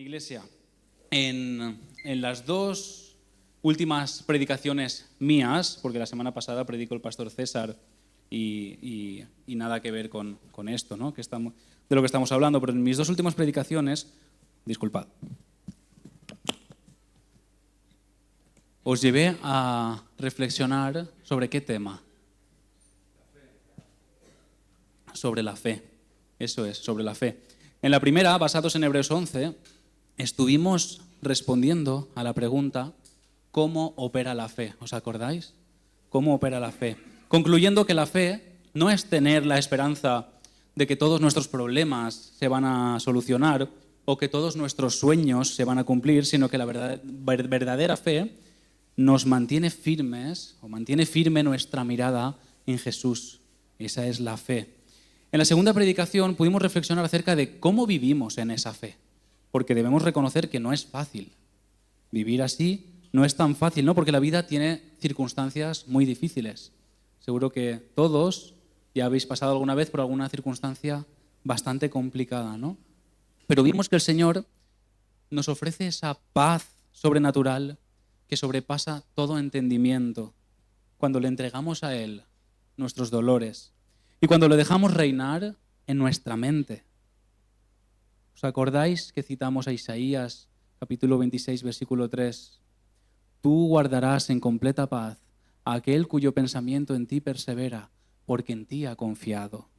Iglesia, en las dos últimas predicaciones mías, porque la semana pasada predicó el pastor César y nada que ver con esto, ¿no? De lo que estamos hablando, pero en mis dos últimas predicaciones, disculpad, os llevé a reflexionar sobre qué tema. Sobre la fe, eso es, sobre la fe. En la primera, basados en Hebreos 11, estuvimos respondiendo a la pregunta ¿cómo opera la fe? ¿Os acordáis? ¿Cómo opera la fe? Concluyendo que la fe no es tener la esperanza de que todos nuestros problemas se van a solucionar o que todos nuestros sueños se van a cumplir, sino que la verdadera fe nos mantiene firmes o mantiene firme nuestra mirada en Jesús. Esa es la fe. En la segunda predicación pudimos reflexionar acerca de cómo vivimos en esa fe, porque debemos reconocer que no es fácil. Vivir así no es tan fácil, ¿no? Porque la vida tiene circunstancias muy difíciles. Seguro que todos ya habéis pasado alguna vez por alguna circunstancia bastante complicada, ¿no? Pero vimos que el Señor nos ofrece esa paz sobrenatural que sobrepasa todo entendimiento cuando le entregamos a Él nuestros dolores y cuando le dejamos reinar en nuestra mente. ¿Os acordáis que citamos a Isaías, capítulo 26, versículo 3? Tú guardarás en completa paz a aquel cuyo pensamiento en ti persevera, porque en ti ha confiado.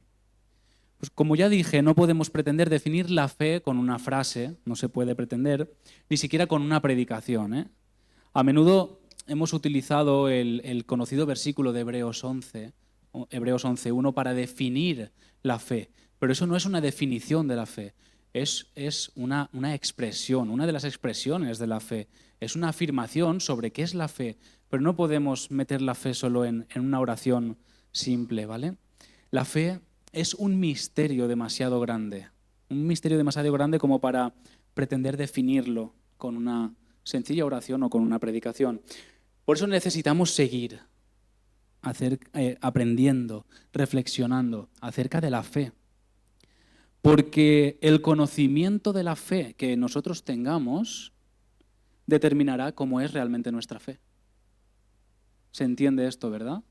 Pues como ya dije, no podemos pretender definir la fe con una frase, no se puede pretender, ni siquiera con una predicación, ¿eh? A menudo hemos utilizado el conocido versículo de Hebreos 11:1 para definir la fe, pero eso no es una definición de la fe, es una expresión, una de las expresiones de la fe, es una afirmación sobre qué es la fe, pero no podemos meter la fe solo en una oración simple, ¿vale? La fe es un misterio demasiado grande como para pretender definirlo con una sencilla oración o con una predicación. Por eso necesitamos seguir aprendiendo, reflexionando acerca de la fe. Porque el conocimiento de la fe que nosotros tengamos determinará cómo es realmente nuestra fe. ¿Se entiende esto, verdad?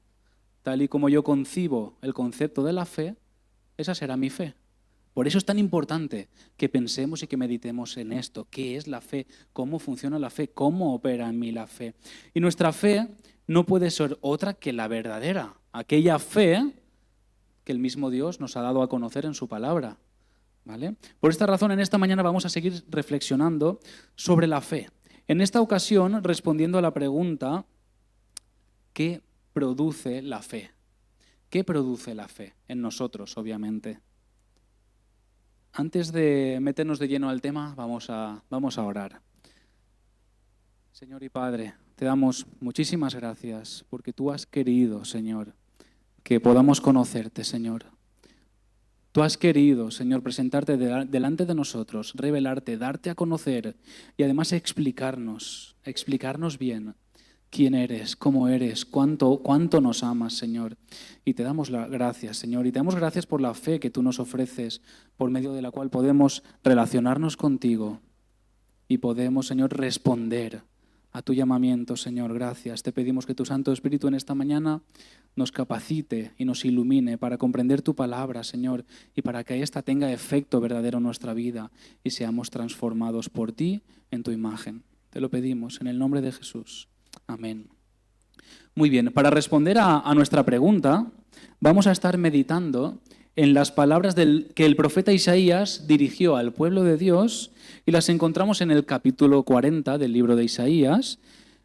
Tal y como yo concibo el concepto de la fe, esa será mi fe. Por eso es tan importante que pensemos y que meditemos en esto. ¿Qué es la fe? ¿Cómo funciona la fe? ¿Cómo opera en mí la fe? Y nuestra fe no puede ser otra que la verdadera. Aquella fe que el mismo Dios nos ha dado a conocer en su palabra, ¿vale? Por esta razón, en esta mañana vamos a seguir reflexionando sobre la fe. En esta ocasión, respondiendo a la pregunta, ¿qué produce la fe? ¿Qué produce la fe en nosotros, obviamente? Antes de meternos de lleno al tema, vamos a orar. Señor y Padre, te damos muchísimas gracias porque tú has querido, Señor, que podamos conocerte, Señor. Tú has querido, Señor, presentarte delante de nosotros, revelarte, darte a conocer y además explicarnos bien quién eres, cómo eres, cuánto nos amas, Señor. Y te damos las gracias, Señor. Y te damos gracias por la fe que tú nos ofreces, por medio de la cual podemos relacionarnos contigo y podemos, Señor, responder a tu llamamiento, Señor. Gracias. Te pedimos que tu Santo Espíritu en esta mañana nos capacite y nos ilumine para comprender tu palabra, Señor, y para que ésta tenga efecto verdadero en nuestra vida y seamos transformados por ti en tu imagen. Te lo pedimos en el nombre de Jesús. Amén. Muy bien, para responder a nuestra pregunta, vamos a estar meditando en las palabras que el profeta Isaías dirigió al pueblo de Dios y las encontramos en el capítulo 40 del libro de Isaías,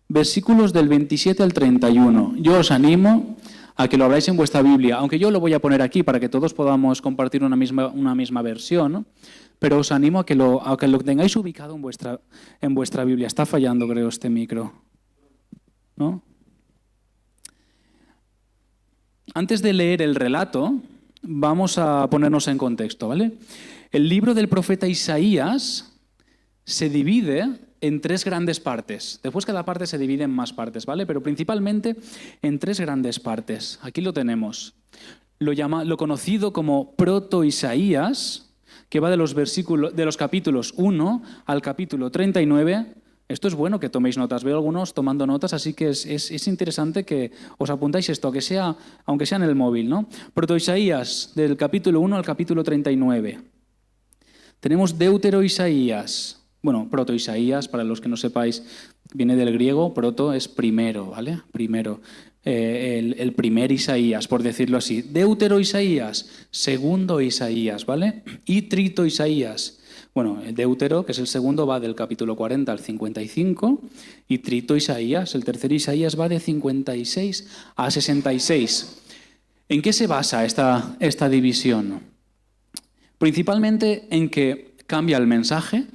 versículos del 27 al 31. Yo os animo a que lo abráis en vuestra Biblia, aunque yo lo voy a poner aquí para que todos podamos compartir una misma versión, ¿no? Pero os animo a que lo tengáis ubicado en vuestra Biblia. Está fallando, creo, este micro, ¿no? Antes de leer el relato, vamos a ponernos en contexto, ¿vale? El libro del profeta Isaías se divide en tres grandes partes. Después cada parte se divide en más partes, ¿vale? Pero principalmente en tres grandes partes. Aquí lo tenemos. Lo conocido como Proto-Isaías, que va de los capítulos 1 al capítulo 39. Esto es bueno que toméis notas. Veo algunos tomando notas, así que es interesante que os apuntáis esto, aunque sea en el móvil, ¿no? Proto-Isaías, del capítulo 1 al capítulo 39. Tenemos Deutero-Isaías. Bueno, Proto-Isaías, para los que no sepáis, viene del griego. Proto es primero, ¿vale? Primero. El primer Isaías, por decirlo así. Deutero-Isaías, segundo Isaías, ¿vale? Y Trito-Isaías. Bueno, el Deutero, que es el segundo, va del capítulo 40 al 55, y Trito-Isaías, el tercer Isaías, va de 56 a 66. ¿En qué se basa esta división? Principalmente en que cambia el mensaje,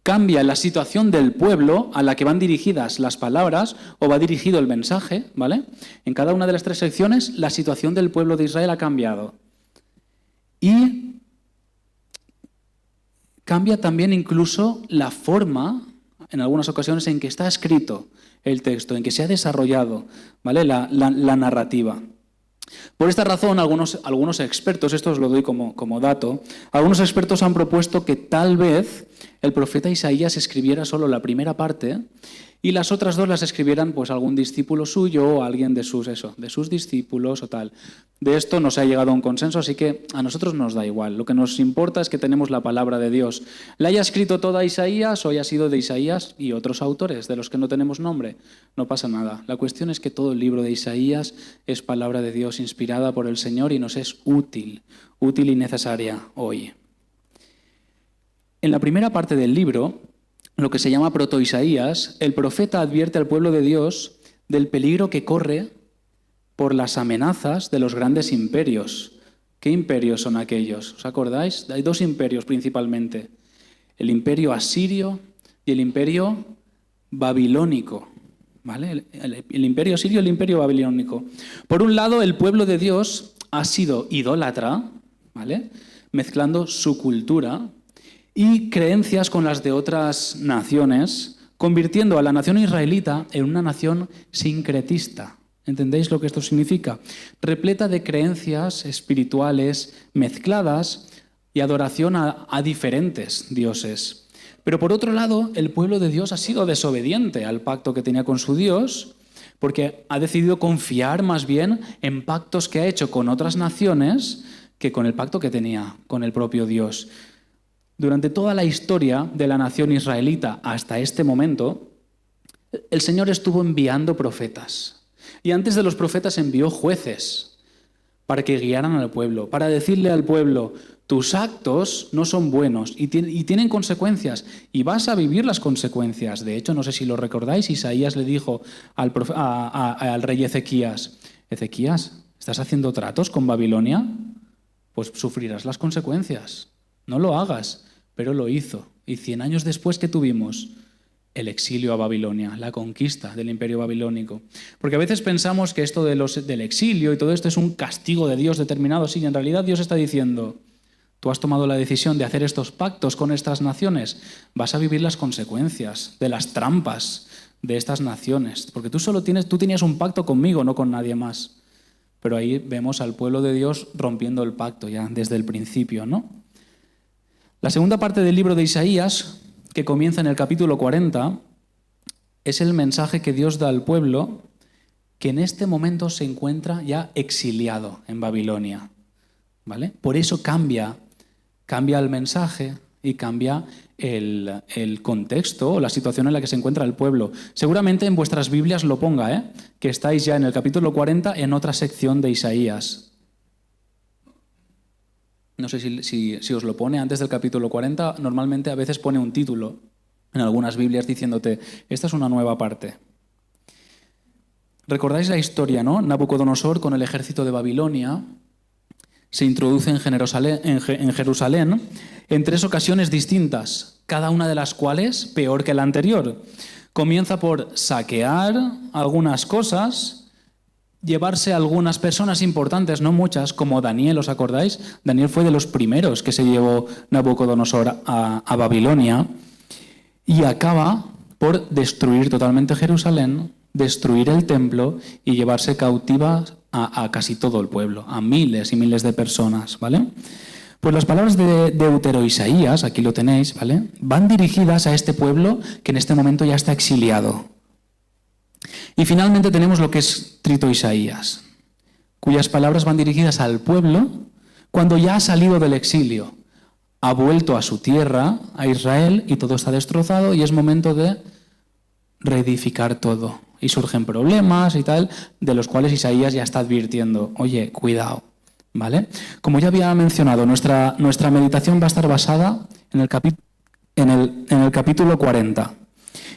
cambia la situación del pueblo a la que van dirigidas las palabras o va dirigido el mensaje, ¿vale? En cada una de las tres secciones, la situación del pueblo de Israel ha cambiado. Y cambia también incluso la forma, en algunas ocasiones, en que está escrito el texto, en que se ha desarrollado, ¿vale? la narrativa. Por esta razón, algunos expertos, esto os lo doy como dato, algunos expertos han propuesto que tal vez el profeta Isaías escribiera solo la primera parte y las otras dos las escribieran pues algún discípulo suyo o alguien de sus discípulos o tal. De esto no se ha llegado a un consenso, así que a nosotros nos da igual. Lo que nos importa es que tenemos la palabra de Dios. ¿La haya escrito toda Isaías o haya sido de Isaías y otros autores de los que no tenemos nombre? No pasa nada. La cuestión es que todo el libro de Isaías es palabra de Dios inspirada por el Señor y nos es útil y necesaria hoy. En la primera parte del libro, lo que se llama Proto-Isaías, el profeta advierte al pueblo de Dios del peligro que corre por las amenazas de los grandes imperios. ¿Qué imperios son aquellos? ¿Os acordáis? Hay dos imperios principalmente, el imperio asirio y el imperio babilónico. ¿Vale? El imperio asirio y el imperio babilónico. Por un lado, el pueblo de Dios ha sido idólatra, ¿vale? Mezclando su cultura y creencias con las de otras naciones, convirtiendo a la nación israelita en una nación sincretista. ¿Entendéis lo que esto significa? Repleta de creencias espirituales mezcladas y adoración a diferentes dioses. Pero por otro lado, el pueblo de Dios ha sido desobediente al pacto que tenía con su Dios, porque ha decidido confiar más bien en pactos que ha hecho con otras naciones que con el pacto que tenía con el propio Dios. Durante toda la historia de la nación israelita hasta este momento, el Señor estuvo enviando profetas. Y antes de los profetas envió jueces para que guiaran al pueblo, para decirle al pueblo, tus actos no son buenos y tienen consecuencias y vas a vivir las consecuencias. De hecho, no sé si lo recordáis, Isaías le dijo al rey Ezequías, Ezequías, ¿estás haciendo tratos con Babilonia? Pues sufrirás las consecuencias. No lo hagas, pero lo hizo. Y 100 años después, ¿qué tuvimos? El exilio a Babilonia, la conquista del imperio babilónico. Porque a veces pensamos que esto del exilio y todo esto es un castigo de Dios determinado. Sí, en realidad Dios está diciendo, tú has tomado la decisión de hacer estos pactos con estas naciones, vas a vivir las consecuencias de las trampas de estas naciones. Porque tú tenías un pacto conmigo, no con nadie más. Pero ahí vemos al pueblo de Dios rompiendo el pacto ya desde el principio, ¿no? La segunda parte del libro de Isaías, que comienza en el capítulo 40, es el mensaje que Dios da al pueblo que en este momento se encuentra ya exiliado en Babilonia, ¿vale? Por eso cambia el mensaje y cambia el contexto o la situación en la que se encuentra el pueblo. Seguramente en vuestras Biblias lo ponga, que estáis ya en el capítulo 40 en otra sección de Isaías. No sé si os lo pone antes del capítulo 40, normalmente a veces pone un título en algunas Biblias diciéndote, esta es una nueva parte. ¿Recordáis la historia, no? Nabucodonosor con el ejército de Babilonia se introduce en Jerusalén en 3 ocasiones distintas, cada una de las cuales peor que la anterior. Comienza por saquear algunas cosas, llevarse a algunas personas importantes, no muchas, como Daniel, ¿os acordáis? Daniel fue de los primeros que se llevó Nabucodonosor a Babilonia y acaba por destruir totalmente Jerusalén, destruir el templo y llevarse cautiva a casi todo el pueblo, a miles y miles de personas, ¿vale? Pues las palabras de Deutero-Isaías, aquí lo tenéis, ¿vale?, van dirigidas a este pueblo que en este momento ya está exiliado. Y finalmente tenemos lo que es Trito-Isaías, cuyas palabras van dirigidas al pueblo cuando ya ha salido del exilio, ha vuelto a su tierra, a Israel, y todo está destrozado y es momento de reedificar todo. Y surgen problemas y tal, de los cuales Isaías ya está advirtiendo, oye, cuidado, ¿vale? Como ya había mencionado, nuestra meditación va a estar basada en el capítulo 40.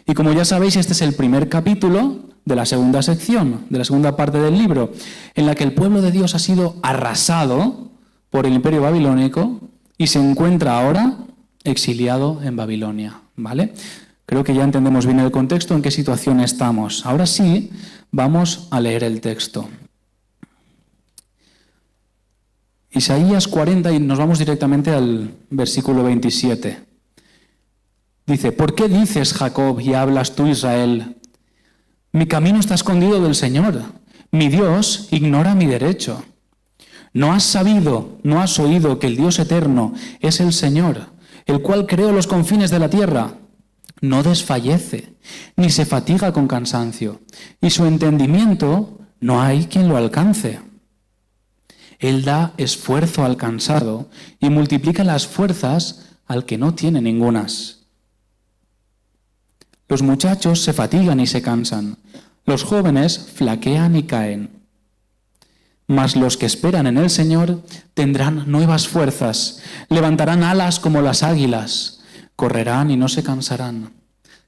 Y como ya sabéis, este es el primer capítulo de la segunda sección, de la segunda parte del libro, en la que el pueblo de Dios ha sido arrasado por el imperio babilónico y se encuentra ahora exiliado en Babilonia, ¿vale? Creo que ya entendemos bien el contexto, en qué situación estamos. Ahora sí, vamos a leer el texto. Isaías 40, y nos vamos directamente al versículo 27. Dice, ¿por qué dices, Jacob, y hablas tú, Israel? Mi camino está escondido del Señor. Mi Dios ignora mi derecho. ¿No has sabido, no has oído que el Dios eterno es el Señor, el cual creó los confines de la tierra? No desfallece, ni se fatiga con cansancio, y su entendimiento no hay quien lo alcance. Él da esfuerzo al cansado y multiplica las fuerzas al que no tiene ningunas. Los muchachos se fatigan y se cansan, los jóvenes flaquean y caen. Mas los que esperan en el Señor tendrán nuevas fuerzas, levantarán alas como las águilas. Correrán y no se cansarán,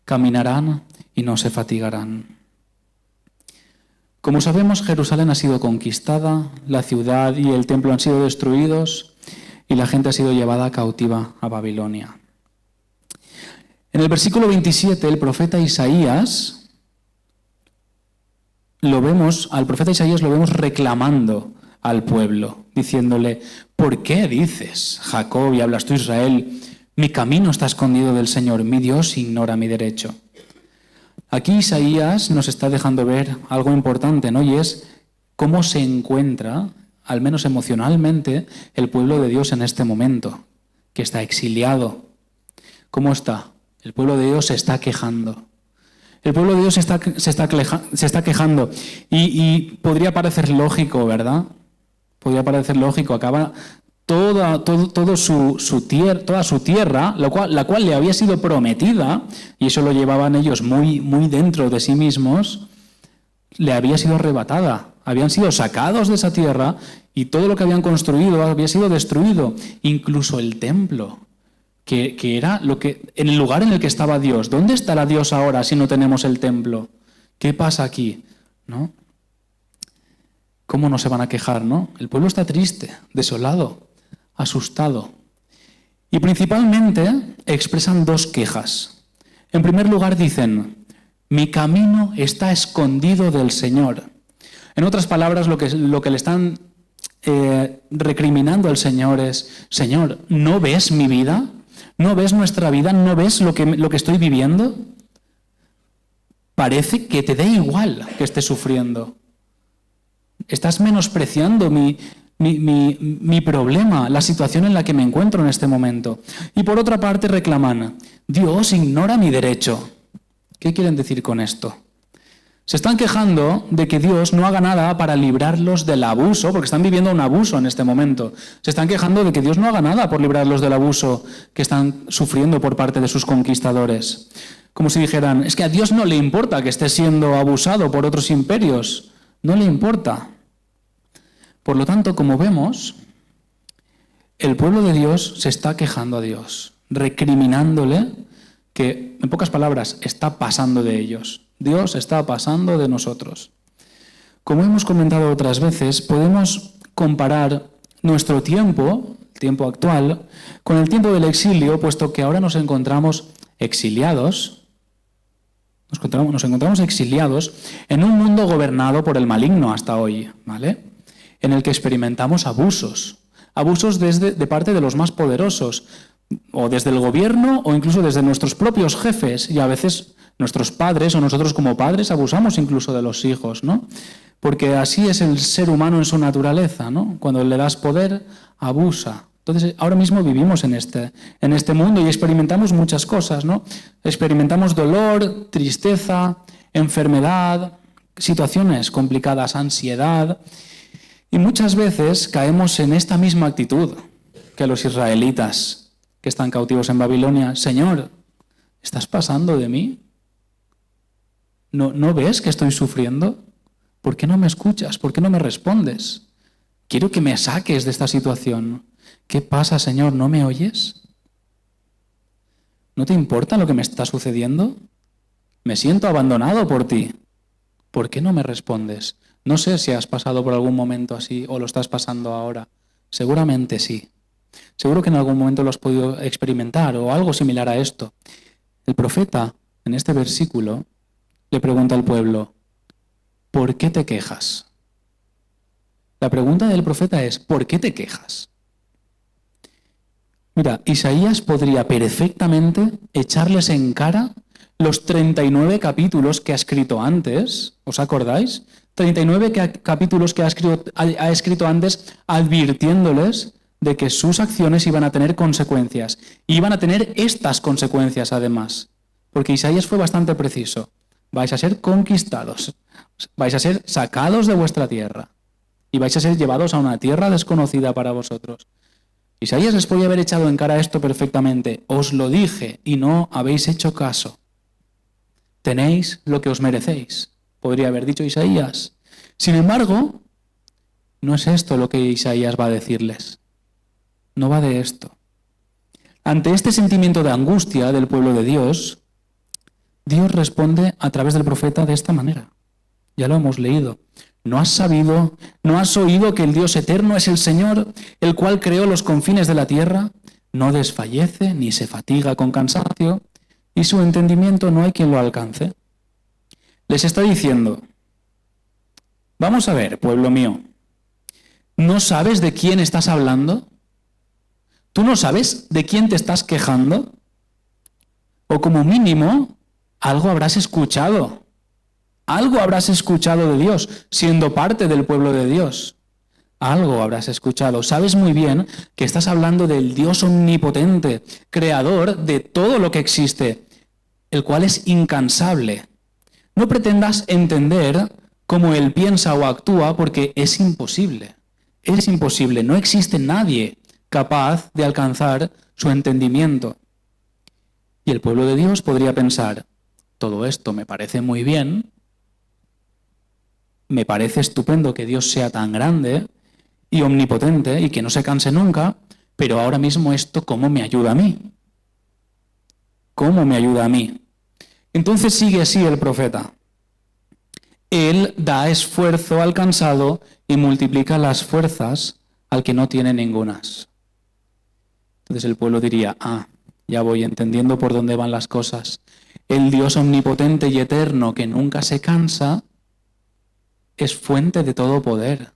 caminarán y no se fatigarán. Como sabemos, Jerusalén ha sido conquistada, la ciudad y el templo han sido destruidos y la gente ha sido llevada cautiva a Babilonia. En el versículo 27, el profeta Isaías, al profeta Isaías lo vemos reclamando al pueblo, diciéndole, ¿por qué dices, Jacob, y hablas tú, Israel? Mi camino está escondido del Señor, mi Dios ignora mi derecho. Aquí Isaías nos está dejando ver algo importante, ¿no? Y es cómo se encuentra, al menos emocionalmente, el pueblo de Dios en este momento, que está exiliado. ¿Cómo está? El pueblo de Dios se está quejando. El pueblo de Dios se está quejando. Y podría parecer lógico, ¿verdad? Podría parecer lógico. Acaba toda su tierra, la cual le había sido prometida, y eso lo llevaban ellos muy, muy dentro de sí mismos, le había sido arrebatada. Habían sido sacados de esa tierra y todo lo que habían construido había sido destruido, incluso el templo, que era en el lugar en el que estaba Dios. ¿Dónde estará Dios ahora si no tenemos el templo? ¿Qué pasa aquí? ¿No? ¿Cómo no se van a quejar, no? El pueblo está triste, desolado, asustado. Y principalmente expresan dos quejas. En primer lugar dicen, mi camino está escondido del Señor. En otras palabras, lo que le están recriminando al Señor es, Señor, ¿no ves mi vida? ¿No ves nuestra vida? ¿No ves lo que estoy viviendo? Parece que te da igual que estés sufriendo. Estás menospreciando mi problema, la situación en la que me encuentro en este momento. Y por otra parte reclaman, Dios ignora mi derecho. ¿Qué quieren decir con esto? Se están quejando de que Dios no haga nada para librarlos del abuso, porque están viviendo un abuso en este momento. Se están quejando de que Dios no haga nada por librarlos del abuso que están sufriendo por parte de sus conquistadores. Como si dijeran, es que a Dios no le importa que esté siendo abusado por otros imperios. No le importa. Por lo tanto, como vemos, el pueblo de Dios se está quejando a Dios, recriminándole que, en pocas palabras, está pasando de ellos. Dios está pasando de nosotros. Como hemos comentado otras veces, podemos comparar nuestro tiempo, el tiempo actual, con el tiempo del exilio, puesto que ahora nos encontramos exiliados. Nos encontramos exiliados en un mundo gobernado por el maligno hasta hoy, ¿vale? En el que experimentamos abusos de parte de los más poderosos, o desde el gobierno o incluso desde nuestros propios jefes, y a veces nuestros padres o nosotros como padres abusamos incluso de los hijos, ¿no? Porque así es el ser humano en su naturaleza, ¿no? Cuando le das poder, abusa. Entonces, ahora mismo vivimos en este mundo y experimentamos muchas cosas, ¿no? Experimentamos dolor, tristeza, enfermedad, situaciones complicadas, ansiedad. Y muchas veces caemos en esta misma actitud que los israelitas que están cautivos en Babilonia. Señor, ¿estás pasando de mí? ¿No ves que estoy sufriendo? ¿Por qué no me escuchas? ¿Por qué no me respondes? Quiero que me saques de esta situación. ¿Qué pasa, Señor? ¿No me oyes? ¿No te importa lo que me está sucediendo? Me siento abandonado por ti. ¿Por qué no me respondes? No sé si has pasado por algún momento así o lo estás pasando ahora. Seguramente sí. Seguro que en algún momento lo has podido experimentar o algo similar a esto. El profeta, en este versículo, le pregunta al pueblo, ¿por qué te quejas? La pregunta del profeta es, ¿por qué te quejas? Mira, Isaías podría perfectamente echarles en cara los 39 capítulos que ha escrito antes, ¿os acordáis? 39 capítulos que ha escrito antes advirtiéndoles de que sus acciones iban a tener consecuencias. Y iban a tener estas consecuencias además, porque Isaías fue bastante preciso. Vais a ser conquistados, vais a ser sacados de vuestra tierra y vais a ser llevados a una tierra desconocida para vosotros. Isaías les podía haber echado en cara esto perfectamente. Os lo dije y no habéis hecho caso. Tenéis lo que os merecéis, podría haber dicho Isaías. Sin embargo, no es esto lo que Isaías va a decirles. No va de esto. Ante este sentimiento de angustia del pueblo de Dios, Dios responde a través del profeta de esta manera. Ya lo hemos leído. ¿No has sabido, no has oído que el Dios eterno es el Señor, el cual creó los confines de la tierra? No desfallece ni se fatiga con cansancio, y su entendimiento no hay quien lo alcance. Les está diciendo, vamos a ver, pueblo mío, ¿no sabes de quién estás hablando? ¿Tú no sabes de quién te estás quejando? O como mínimo, algo habrás escuchado. Algo habrás escuchado de Dios, siendo parte del pueblo de Dios. Algo habrás escuchado. Sabes muy bien que estás hablando del Dios omnipotente, creador de todo lo que existe, el cual es incansable. No pretendas entender cómo Él piensa o actúa, porque es imposible. Es imposible. No existe nadie capaz de alcanzar su entendimiento. Y el pueblo de Dios podría pensar, todo esto me parece muy bien, me parece estupendo que Dios sea tan grande y omnipotente y que no se canse nunca, pero ahora mismo esto, ¿cómo me ayuda a mí? ¿Cómo me ayuda a mí? Entonces sigue así el profeta. Él da esfuerzo al cansado y multiplica las fuerzas al que no tiene ningunas. Entonces el pueblo diría, ya voy entendiendo por dónde van las cosas. El Dios omnipotente y eterno que nunca se cansa es fuente de todo poder.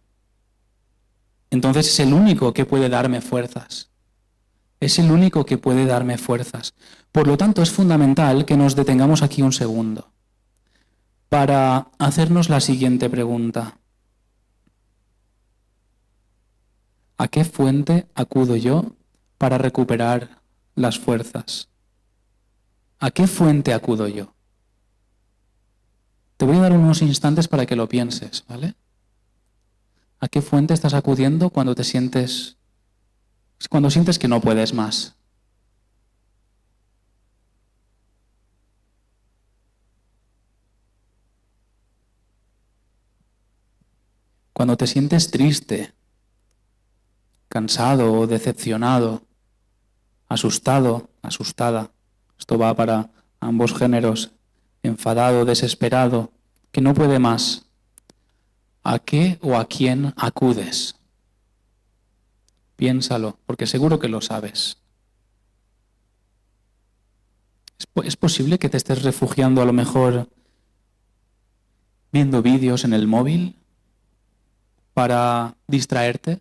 Entonces es el único que puede darme fuerzas. Es el único que puede darme fuerzas. Por lo tanto, es fundamental que nos detengamos aquí un segundo para hacernos la siguiente pregunta. ¿A qué fuente acudo yo para recuperar las fuerzas? ¿A qué fuente acudo yo? Te voy a dar unos instantes para que lo pienses, ¿vale? ¿A qué fuente estás acudiendo cuando sientes que no puedes más? Cuando te sientes triste, cansado o decepcionado, asustado, asustada. Esto va para ambos géneros. Enfadado, desesperado, que no puede más. ¿A qué o a quién acudes? Piénsalo, porque seguro que lo sabes. ¿Es posible que te estés refugiando a lo mejor viendo vídeos en el móvil para distraerte?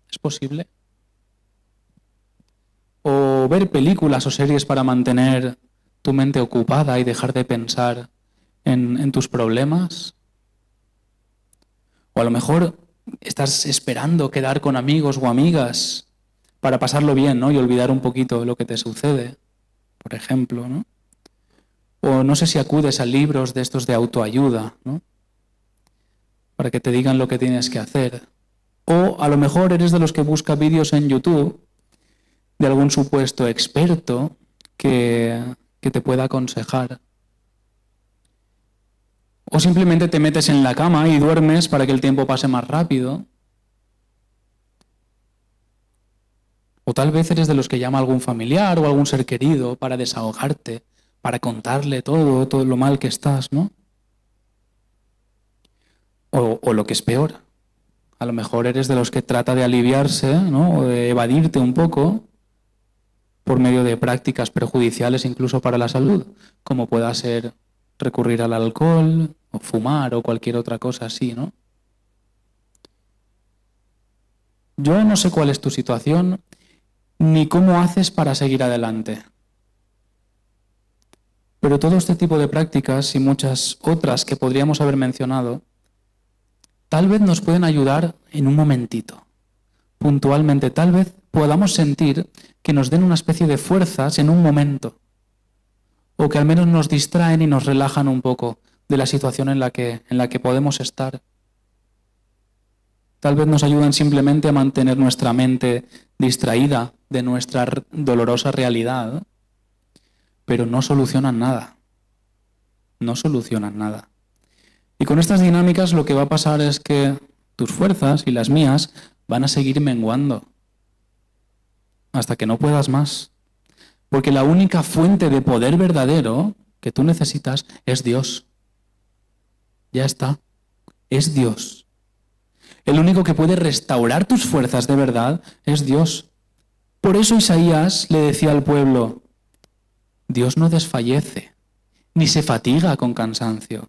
¿Es posible? ¿O ver películas o series para mantener tu mente ocupada y dejar de pensar en tus problemas? O a lo mejor estás esperando quedar con amigos o amigas para pasarlo bien, ¿no? Y olvidar un poquito lo que te sucede, por ejemplo, ¿no? O no sé si acudes a libros de estos de autoayuda, ¿no? Para que te digan lo que tienes que hacer. O a lo mejor eres de los que busca vídeos en YouTube de algún supuesto experto que te pueda aconsejar. O simplemente te metes en la cama y duermes para que el tiempo pase más rápido. O tal vez eres de los que llama a algún familiar o algún ser querido para desahogarte, para contarle todo lo mal que estás, ¿no? O lo que es peor, a lo mejor eres de los que trata de aliviarse, ¿no? O de evadirte un poco por medio de prácticas perjudiciales incluso para la salud, como pueda ser recurrir al alcohol, o fumar, o cualquier otra cosa así, ¿no? Yo no sé cuál es tu situación, ni cómo haces para seguir adelante. Pero todo este tipo de prácticas y muchas otras que podríamos haber mencionado, tal vez nos pueden ayudar en un momentito, puntualmente. Tal vez podamos sentir que nos den una especie de fuerzas en un momento, o que al menos nos distraen y nos relajan un poco de la situación en la que podemos estar. Tal vez nos ayudan simplemente a mantener nuestra mente distraída de nuestra dolorosa realidad, pero no solucionan nada. No solucionan nada. Y con estas dinámicas lo que va a pasar es que tus fuerzas y las mías van a seguir menguando hasta que no puedas más. Porque la única fuente de poder verdadero que tú necesitas es Dios. Ya está. Es Dios. El único que puede restaurar tus fuerzas de verdad es Dios. Por eso Isaías le decía al pueblo, Dios no desfallece, ni se fatiga con cansancio,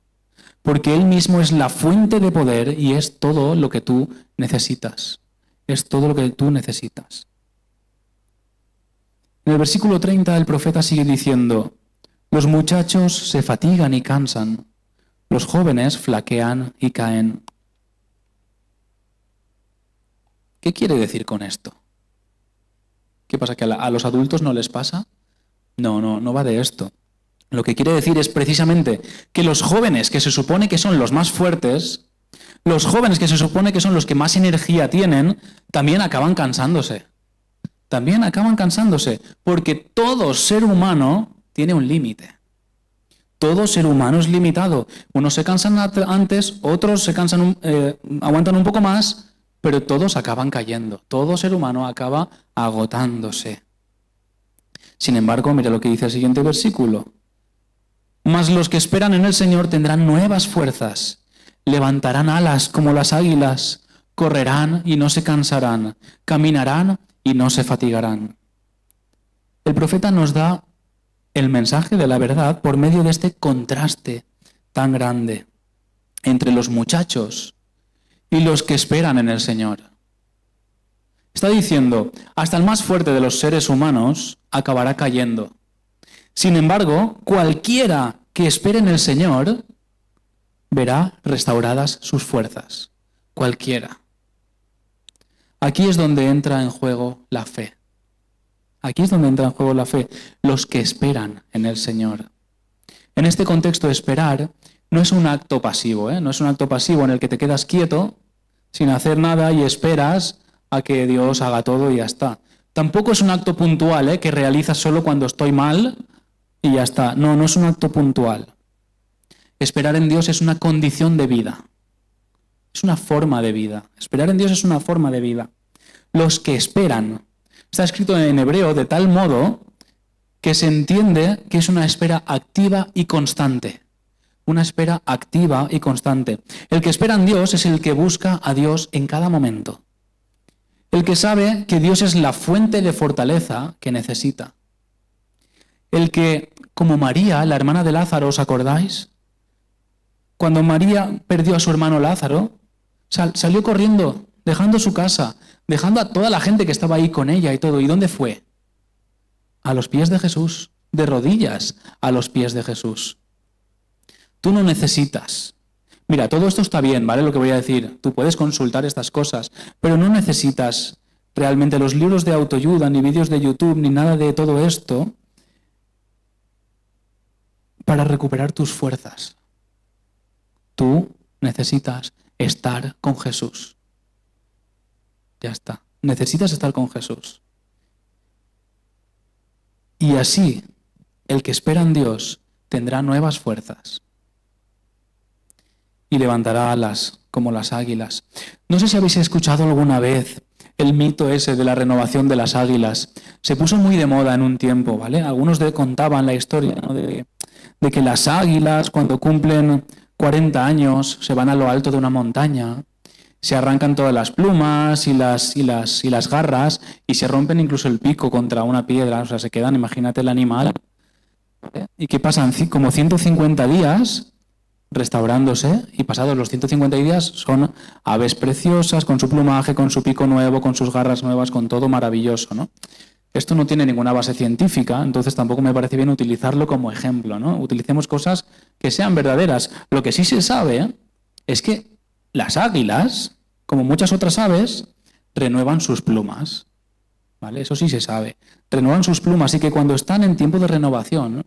porque Él mismo es la fuente de poder y es todo lo que tú necesitas. Es todo lo que tú necesitas. En el versículo 30 el profeta sigue diciendo, los muchachos se fatigan y cansan, los jóvenes flaquean y caen. ¿Qué quiere decir con esto? ¿Qué pasa? ¿Que a los adultos no les pasa? No va de esto. Lo que quiere decir es precisamente que los jóvenes que se supone que son los más fuertes, los jóvenes que se supone que son los que más energía tienen, también acaban cansándose. También acaban cansándose, porque todo ser humano tiene un límite. Todo ser humano es limitado. Unos se cansan antes, otros se cansan, aguantan un poco más, pero todos acaban cayendo. Todo ser humano acaba agotándose. Sin embargo, mira lo que dice el siguiente versículo. Mas los que esperan en el Señor tendrán nuevas fuerzas, levantarán alas como las águilas, correrán y no se cansarán, caminarán y no se fatigarán. El profeta nos da el mensaje de la verdad por medio de este contraste tan grande entre los muchachos y los que esperan en el Señor. Está diciendo, hasta el más fuerte de los seres humanos acabará cayendo. Sin embargo, cualquiera que espere en el Señor verá restauradas sus fuerzas. Cualquiera. Aquí es donde entra en juego la fe. Aquí es donde entra en juego la fe. Los que esperan en el Señor. En este contexto, esperar no es un acto pasivo, no es un acto pasivo en el que te quedas quieto, sin hacer nada y esperas a que Dios haga todo y ya está. Tampoco es un acto puntual, que realizas solo cuando estoy mal y ya está. No es un acto puntual. Esperar en Dios es una condición de vida. Es una forma de vida. Esperar en Dios es una forma de vida. Los que esperan. Está escrito en hebreo de tal modo que se entiende que es una espera activa y constante. Una espera activa y constante. El que espera en Dios es el que busca a Dios en cada momento. El que sabe que Dios es la fuente de fortaleza que necesita. El que, como María, la hermana de Lázaro, ¿os acordáis? Cuando María perdió a su hermano Lázaro, salió corriendo, dejando su casa, dejando a toda la gente que estaba ahí con ella y todo. ¿Y dónde fue? A los pies de Jesús, de rodillas a los pies de Jesús. Tú no necesitas. Mira, todo esto está bien, ¿vale? Lo que voy a decir. Tú puedes consultar estas cosas, pero no necesitas realmente los libros de autoayuda, ni vídeos de YouTube, ni nada de todo esto para recuperar tus fuerzas. Tú necesitas estar con Jesús. Ya está. Necesitas estar con Jesús. Y así, el que espera en Dios tendrá nuevas fuerzas y levantará alas como las águilas. No sé si habéis escuchado alguna vez el mito ese de la renovación de las águilas. Se puso muy de moda en un tiempo, ¿vale? Algunos contaban la historia, ¿no? de que las águilas, cuando cumplen 40 años, se van a lo alto de una montaña, se arrancan todas las plumas y las garras y se rompen incluso el pico contra una piedra. O sea, se quedan, imagínate el animal. ¿Vale? ¿Y qué pasan? Como 150 días restaurándose, y pasados los 150 días son aves preciosas, con su plumaje, con su pico nuevo, con sus garras nuevas, con todo maravilloso, ¿no? Esto no tiene ninguna base científica, entonces tampoco me parece bien utilizarlo como ejemplo, ¿no? Utilicemos cosas que sean verdaderas. Lo que sí se sabe es que las águilas, como muchas otras aves, renuevan sus plumas, ¿vale? Eso sí se sabe. Renuevan sus plumas y que cuando están en tiempo de renovación,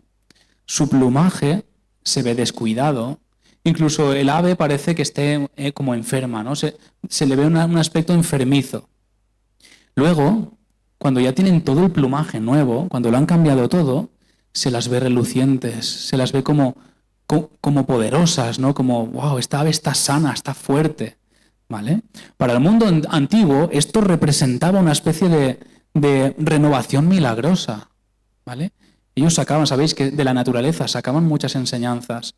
su plumaje se ve descuidado. Incluso el ave parece que esté como enferma, ¿no? Se le ve un aspecto enfermizo. Luego, cuando ya tienen todo el plumaje nuevo, cuando lo han cambiado todo, se las ve relucientes, se las ve como poderosas, ¿no? Como, wow, esta ave está sana, está fuerte, ¿vale? Para el mundo antiguo, esto representaba una especie de renovación milagrosa, ¿vale? Ellos sacaban, sabéis que de la naturaleza sacaban muchas enseñanzas.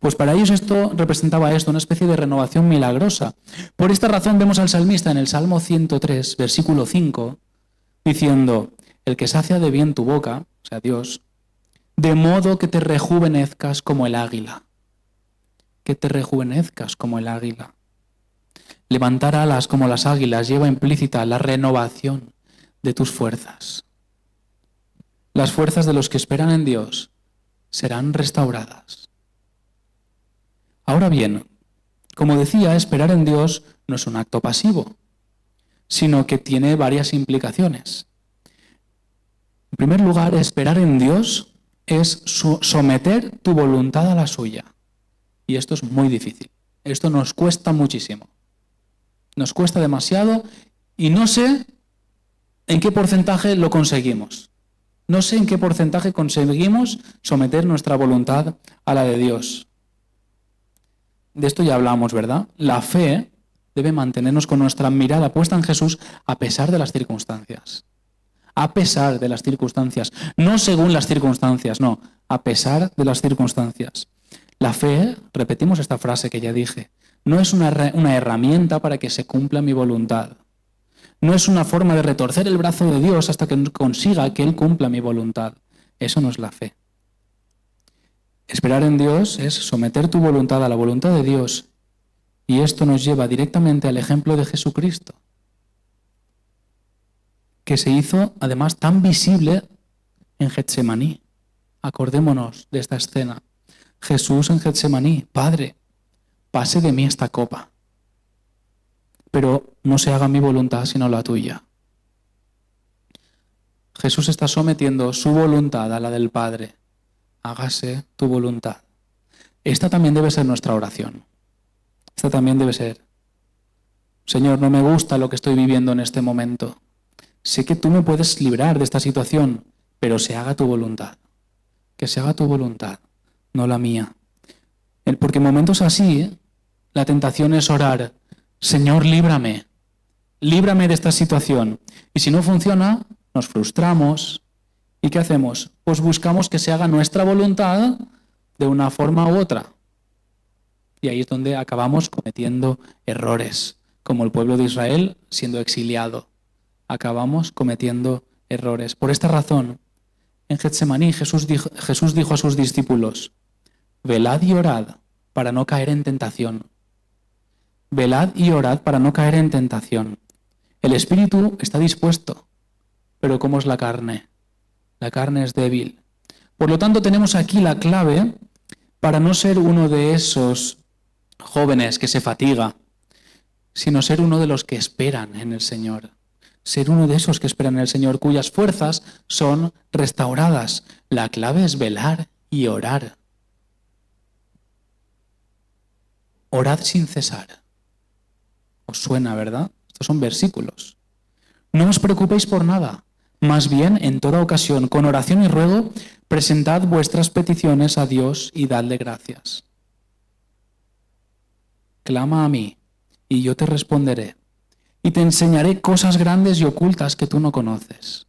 Pues para ellos esto representaba una especie de renovación milagrosa. Por esta razón vemos al salmista en el Salmo 103, versículo 5, diciendo, el que sacia de bien tu boca, o sea, Dios, de modo que te rejuvenezcas como el águila. Que te rejuvenezcas como el águila. Levantar alas como las águilas lleva implícita la renovación de tus fuerzas. Las fuerzas de los que esperan en Dios serán restauradas. Ahora bien, como decía, esperar en Dios no es un acto pasivo, sino que tiene varias implicaciones. En primer lugar, esperar en Dios es someter tu voluntad a la suya. Y esto es muy difícil. Esto nos cuesta muchísimo. Nos cuesta demasiado y no sé en qué porcentaje lo conseguimos. No sé en qué porcentaje conseguimos someter nuestra voluntad a la de Dios. De esto ya hablamos, ¿verdad? La fe debe mantenernos con nuestra mirada puesta en Jesús a pesar de las circunstancias. A pesar de las circunstancias. No según las circunstancias, no. A pesar de las circunstancias. La fe, repetimos esta frase que ya dije, no es una herramienta para que se cumpla mi voluntad. No es una forma de retorcer el brazo de Dios hasta que consiga que Él cumpla mi voluntad. Eso no es la fe. Esperar en Dios es someter tu voluntad a la voluntad de Dios, y esto nos lleva directamente al ejemplo de Jesucristo, que se hizo además tan visible en Getsemaní. Acordémonos de esta escena. Jesús en Getsemaní, Padre, pase de mí esta copa, pero no se haga mi voluntad sino la tuya. Jesús está sometiendo su voluntad a la del Padre. Hágase tu voluntad. Esta también debe ser nuestra oración. Esta también debe ser, Señor, no me gusta lo que estoy viviendo en este momento. Sé que tú me puedes librar de esta situación, pero se haga tu voluntad. Que se haga tu voluntad, no la mía. Porque en momentos así, la tentación es orar, Señor, líbrame. Líbrame de esta situación. Y si no funciona, nos frustramos. ¿Y qué hacemos? Pues buscamos que se haga nuestra voluntad de una forma u otra. Y ahí es donde acabamos cometiendo errores, como el pueblo de Israel siendo exiliado. Acabamos cometiendo errores. Por esta razón, en Getsemaní Jesús dijo a sus discípulos, velad y orad para no caer en tentación. Velad y orad para no caer en tentación. El espíritu está dispuesto, pero ¿cómo es la carne? La carne es débil. Por lo tanto, tenemos aquí la clave para no ser uno de esos jóvenes que se fatiga, sino ser uno de los que esperan en el Señor. ser uno de esos que esperan en el Señor, cuyas fuerzas son restauradas. La clave es velar y orar. Orad sin cesar. Os suena, ¿verdad? Estos son versículos. No os preocupéis por nada. Más bien, en toda ocasión, con oración y ruego, presentad vuestras peticiones a Dios y dadle gracias. Clama a mí, y yo te responderé, y te enseñaré cosas grandes y ocultas que tú no conoces.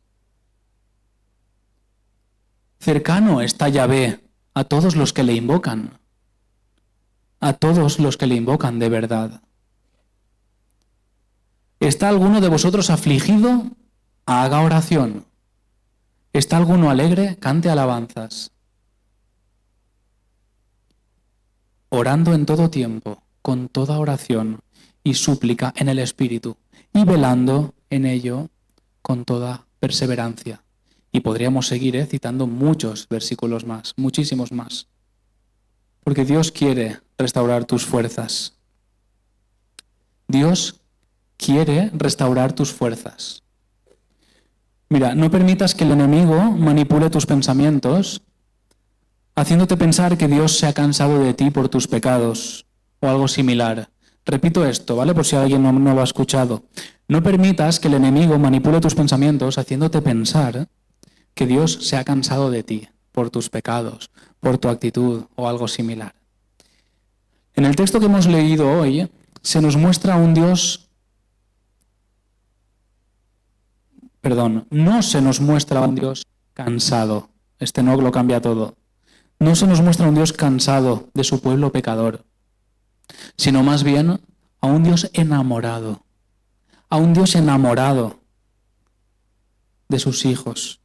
Cercano está Yahvé a todos los que le invocan, a todos los que le invocan de verdad. ¿Está alguno de vosotros afligido? Haga oración. ¿Está alguno alegre? Cante alabanzas. Orando en todo tiempo, con toda oración y súplica en el Espíritu, y velando en ello con toda perseverancia. Y podríamos seguir citando muchos versículos más, muchísimos más. Porque Dios quiere restaurar tus fuerzas. Dios quiere restaurar tus fuerzas. Mira, no permitas que el enemigo manipule tus pensamientos, haciéndote pensar que Dios se ha cansado de ti por tus pecados o algo similar. Repito esto, ¿vale? Por si alguien no lo ha escuchado. No permitas que el enemigo manipule tus pensamientos, haciéndote pensar que Dios se ha cansado de ti por tus pecados, por tu actitud o algo similar. En el texto que hemos leído hoy, se nos muestra un Dios... no se nos muestra un Dios cansado. Este no lo cambia todo. No se nos muestra un Dios cansado de su pueblo pecador, sino más bien a un Dios enamorado. A un Dios enamorado de sus hijos,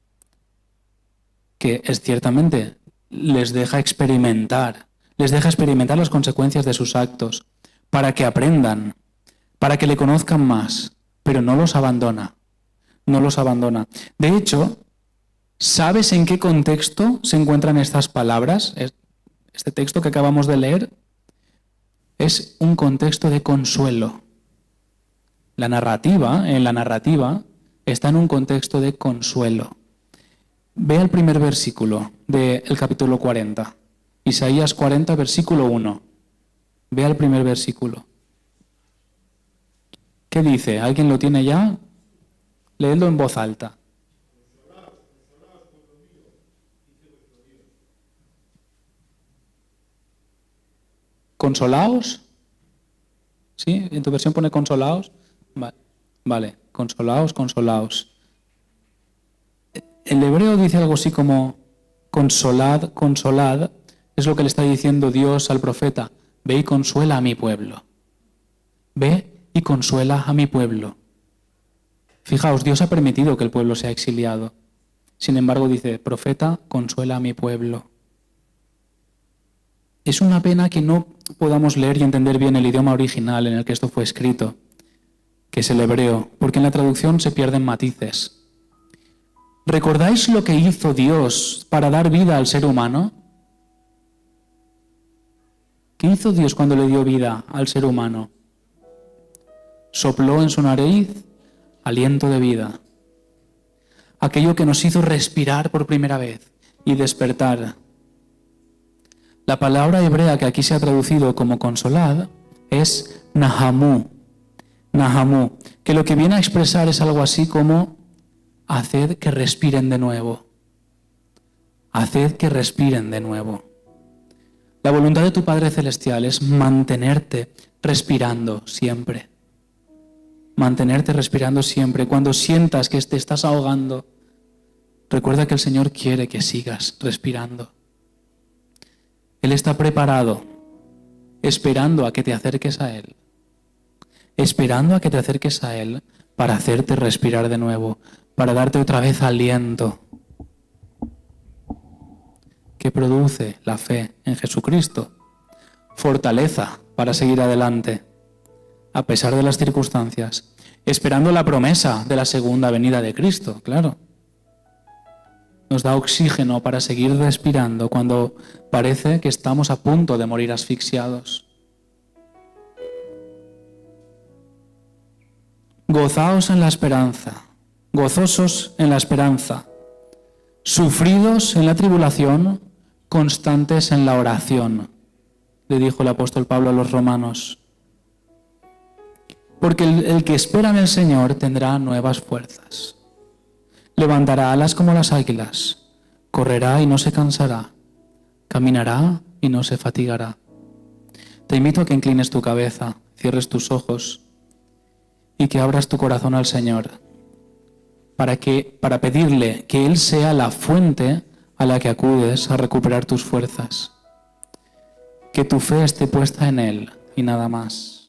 que es ciertamente les deja experimentar las consecuencias de sus actos, para que aprendan, para que le conozcan más, pero no los abandona. No los abandona. De hecho, ¿sabes en qué contexto se encuentran estas palabras? Este texto que acabamos de leer es un contexto de consuelo. En la narrativa, está en un contexto de consuelo. Ve el primer versículo del capítulo 40. Isaías 40, versículo 1. Ve al primer versículo. ¿Qué dice? ¿Alguien lo tiene ya? Leedlo en voz alta. ¿Consolaos? ¿Sí? ¿En tu versión pone consolaos? Vale. Consolaos. El hebreo dice algo así como consolad. Es lo que le está diciendo Dios al profeta. Ve y consuela a mi pueblo. Ve y consuela a mi pueblo. Fijaos, Dios ha permitido que el pueblo sea exiliado. Sin embargo, dice, profeta, consuela a mi pueblo. Es una pena que no podamos leer y entender bien el idioma original en el que esto fue escrito, que es el hebreo, porque en la traducción se pierden matices. ¿Recordáis lo que hizo Dios para dar vida al ser humano? ¿Qué hizo Dios cuando le dio vida al ser humano? Sopló en su nariz aliento de vida. Aquello que nos hizo respirar por primera vez y despertar. La palabra hebrea que aquí se ha traducido como consolad es nahamu, que lo que viene a expresar es algo así como haced que respiren de nuevo. Haced que respiren de nuevo. La voluntad de tu Padre Celestial es mantenerte respirando siempre. Mantenerte respirando siempre. Cuando sientas que te estás ahogando, recuerda que el Señor quiere que sigas respirando. Él está preparado, esperando a que te acerques a Él. Esperando a que te acerques a Él para hacerte respirar de nuevo, para darte otra vez aliento que produce la fe en Jesucristo. Fortaleza para seguir adelante, a pesar de las circunstancias, esperando la promesa de la segunda venida de Cristo, claro. Nos da oxígeno para seguir respirando cuando parece que estamos a punto de morir asfixiados. Gozaos en la esperanza, gozosos en la esperanza, sufridos en la tribulación, constantes en la oración, le dijo el apóstol Pablo a los romanos. Porque el que espera en el Señor tendrá nuevas fuerzas. Levantará alas como las águilas, correrá y no se cansará, caminará y no se fatigará. Te invito a que inclines tu cabeza, cierres tus ojos y que abras tu corazón al Señor para pedirle que Él sea la fuente a la que acudes a recuperar tus fuerzas. Que tu fe esté puesta en Él y nada más.